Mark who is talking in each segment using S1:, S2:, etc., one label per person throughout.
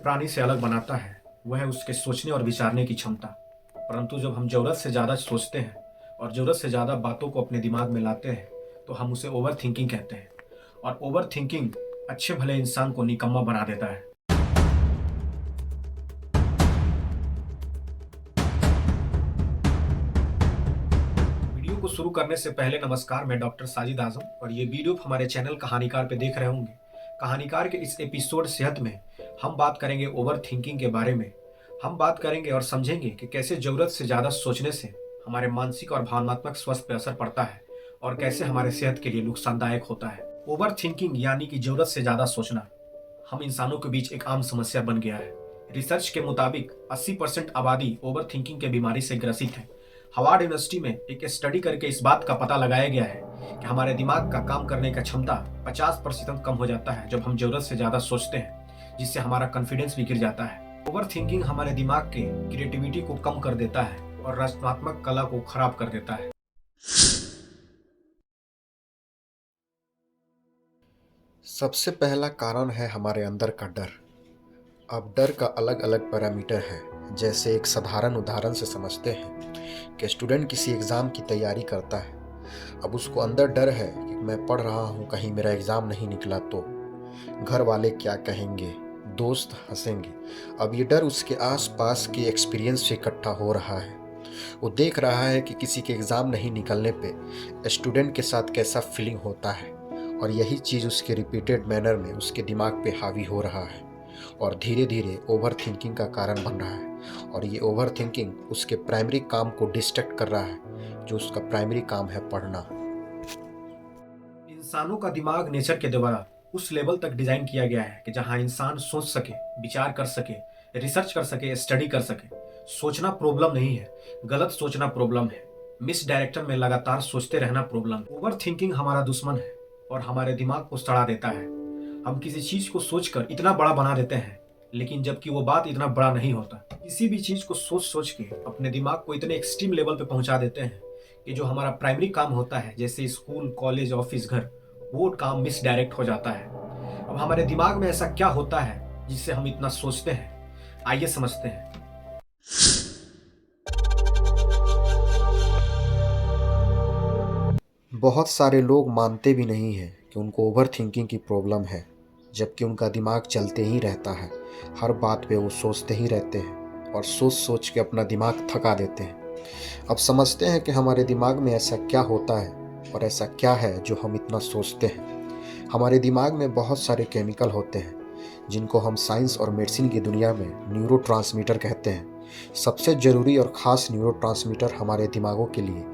S1: प्राणी से अलग बनाता है वह है उसके सोचने और विचारने की क्षमता। परंतु जब हम ज़रूरत से ज़्यादा सोचते हैं और ज़रूरत से ज़्यादा बातों को अपने दिमाग में लाते हैं तो हम उसे ओवर थिंकिंग कहते हैं। और ओवर थिंकिंग अच्छे भले इंसान को निकम्मा बना देता है। वीडियो को शुरू करने से पहले नमस्कार, मैं डॉक्टर साजिद आजम और ये वीडियो हमारे चैनल कहानीकार पे देख रहे होंगे। कहानीकार के इस एपिसोड सेहत में हम बात करेंगे ओवर थिंकिंग के बारे में। हम बात करेंगे और समझेंगे कि कैसे ज़रूरत से ज़्यादा सोचने से हमारे मानसिक और भावनात्मक स्वास्थ्य पर असर पड़ता है और कैसे हमारे सेहत के लिए नुकसानदायक होता है। ओवर थिंकिंग यानी कि ज़रूरत से ज़्यादा सोचना हम इंसानों के बीच एक आम समस्या बन गया है। रिसर्च के मुताबिक 80% आबादी ओवर थिंकिंग के बीमारी से ग्रसित है। हार्वर्ड यूनिवर्सिटी में एक स्टडी करके इस बात का पता लगाया गया है कि हमारे दिमाग का काम करने का क्षमता 50% कम हो जाता है जब हम जरूरत से ज्यादा सोचते हैं, जिससे हमारा कॉन्फिडेंस भी गिर जाता है। ओवर थिंकिंग हमारे दिमाग के क्रिएटिविटी को कम कर देता है और रचनात्मक कला को खराब कर देता है।
S2: सबसे पहला कारण है हमारे अंदर का डर। अब डर का अलग अलग पैरामीटर है। जैसे एक साधारण उदाहरण से समझते हैं कि स्टूडेंट किसी एग्ज़ाम की तैयारी करता है। अब उसको अंदर डर है कि मैं पढ़ रहा हूँ, कहीं मेरा एग्ज़ाम नहीं निकला तो घर वाले क्या कहेंगे, दोस्त हंसेंगे। अब ये डर उसके आसपास के एक्सपीरियंस से इकट्ठा हो रहा है। वो देख रहा है कि किसी के एग्ज़ाम नहीं निकलने पे स्टूडेंट के साथ कैसा फीलिंग होता है और यही चीज़ उसके रिपीटेड मैनर में उसके दिमाग पे हावी हो रहा है और धीरे धीरे ओवर थिंकिंग का कारण बन रहा है। और ये ओवर थिंकिंग उसके प्राइमरी काम को डिस्ट्रैक्ट कर रहा है, जो उसका प्राइमरी काम है पढ़ना।
S1: इंसानों का दिमाग नेचर के द्वारा उस लेवल तक डिजाइन किया गया है कि जहां इंसान सोच सके, विचार कर सके, रिसर्च कर सके, स्टडी कर सके। सोचना प्रॉब्लम नहीं है, गलत सोचना प्रॉब्लम है। मिस डायरेक्शन में लगातार सोचते रहना प्रॉब्लम। ओवर थिंकिंग हमारा दुश्मन है और हमारे दिमाग को सड़ा देता है। हम किसी चीज को सोचकर इतना बड़ा बना देते हैं, लेकिन जबकि वो बात इतना बड़ा नहीं होता। किसी भी चीज को सोच सोच के अपने दिमाग को इतने एक्सट्रीम लेवल पे पहुंचा देते हैं कि जो हमारा प्राइमरी काम होता है, जैसे स्कूल, कॉलेज, ऑफिस, घर, वो काम मिस डायरेक्ट हो जाता है। अब हमारे दिमाग में ऐसा क्या होता है जिससे हम इतना सोचते हैं? आइए समझते हैं।
S2: बहुत सारे लोग मानते भी नहीं हैं कि उनको ओवर थिंकिंग की प्रॉब्लम है, जबकि उनका दिमाग चलते ही रहता है। हर बात पे वो सोचते ही रहते हैं और सोच सोच के अपना दिमाग थका देते हैं। अब समझते हैं कि हमारे दिमाग में ऐसा क्या होता है और ऐसा क्या है जो हम इतना सोचते हैं। हमारे दिमाग में बहुत सारे केमिकल होते हैं जिनको हम साइंस और मेडिसिन की दुनिया में न्यूरोट्रांसमीटर कहते हैं। सबसे ज़रूरी और ख़ास न्यूरोट्रांसमीटर हमारे दिमागों के लिए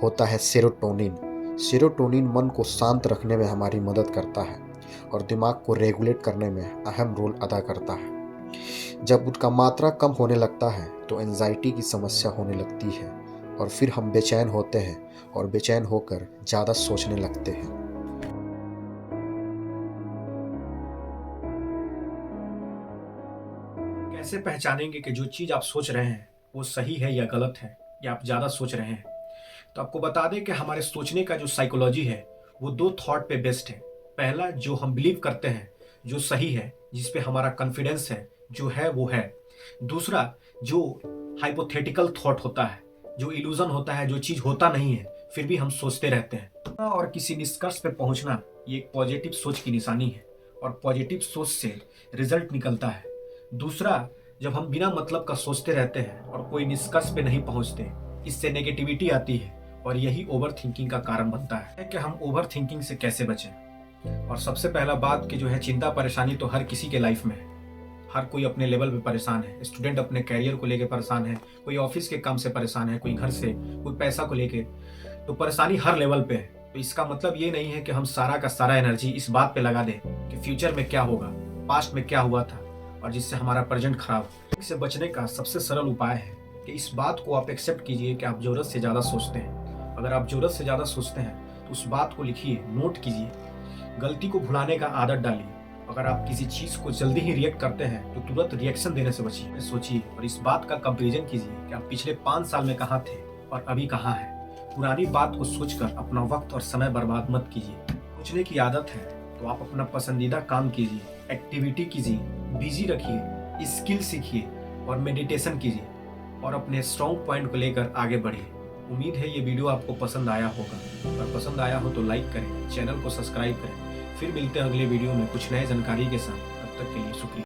S2: होता है सेरोटोनिन। सेरोटोनिन मन को शांत रखने में हमारी मदद करता है और दिमाग को रेगुलेट करने में अहम रोल अदा करता है। जब उसका मात्रा कम होने लगता है तो एंजाइटी की समस्या होने लगती है और फिर हम बेचैन होते हैं और बेचैन होकर ज़्यादा सोचने लगते हैं।
S1: कैसे पहचानेंगे कि जो चीज आप सोच रहे हैं वो सही है या गलत है, या आप ज्यादा सोच रहे हैं? तो आपको बता दें कि हमारे सोचने का जो साइकोलॉजी है वो दो थॉट पे बेस्ड है। पहला, जो हम बिलीव करते हैं जो सही है, जिस पे हमारा कॉन्फिडेंस है, जो है वो है। दूसरा, जो हाइपोथेटिकल थॉट होता है, जो इल्यूजन होता है, जो चीज होता नहीं है फिर भी हम सोचते रहते हैं। और किसी निष्कर्ष पे पहुंचना ये एक पॉजिटिव सोच की निशानी है और पॉजिटिव सोच से रिजल्ट निकलता है। दूसरा, जब हम बिना मतलब का सोचते रहते हैं और कोई निष्कर्ष पे नहीं पहुंचते, इससे नेगेटिविटी आती है और यही ओवर थिंकिंग का कारण बनता है। कि हम ओवर थिंकिंग से कैसे बचें? और सबसे पहला बात कि जो है, चिंता परेशानी तो हर किसी के लाइफ में है। हर कोई अपने लेवल पे परेशान है। स्टूडेंट अपने कैरियर को लेकर परेशान है, कोई ऑफिस के काम से परेशान है, कोई घर से, कोई पैसा को लेके। तो परेशानी हर लेवल पे है। तो इसका मतलब ये नहीं है कि हम सारा का सारा एनर्जी इस बात पे लगा दें कि फ्यूचर में क्या होगा, पास्ट में क्या हुआ था और जिससे हमारा प्रेजेंट खराब हो। इससे बचने का सबसे सरल उपाय है कि इस बात को आप एक्सेप्ट कीजिए कि आप जरूरत से ज़्यादा सोचते हैं। अगर आप जरूरत से ज़्यादा सोचते हैं तो उस बात को लिखिए, नोट कीजिए। गलती को भुलाने का आदत डालिए। अगर आप किसी चीज़ को जल्दी ही रिएक्ट करते हैं तो तुरंत रिएक्शन देने से बचिए। सोचिए और इस बात का कंपैरिजन कीजिए कि आप पिछले 5 साल में कहाँ थे और अभी कहाँ हैं। पुरानी बात को सोचकर अपना वक्त और समय बर्बाद मत कीजिए। सोचने की आदत है तो आप अपना पसंदीदा काम कीजिए, एक्टिविटी कीजिए, बिजी रखिए स्किल सीखिए और मेडिटेशन कीजिए और अपने स्ट्रॉन्ग पॉइंट को लेकर आगे बढ़िए। उम्मीद है ये वीडियो आपको पसंद आया होगा, और पसंद आया हो तो लाइक करें, चैनल को सब्सक्राइब करें। फिर मिलते हैं अगले वीडियो में कुछ नए जानकारी के साथ। तब तक के लिए शुक्रिया।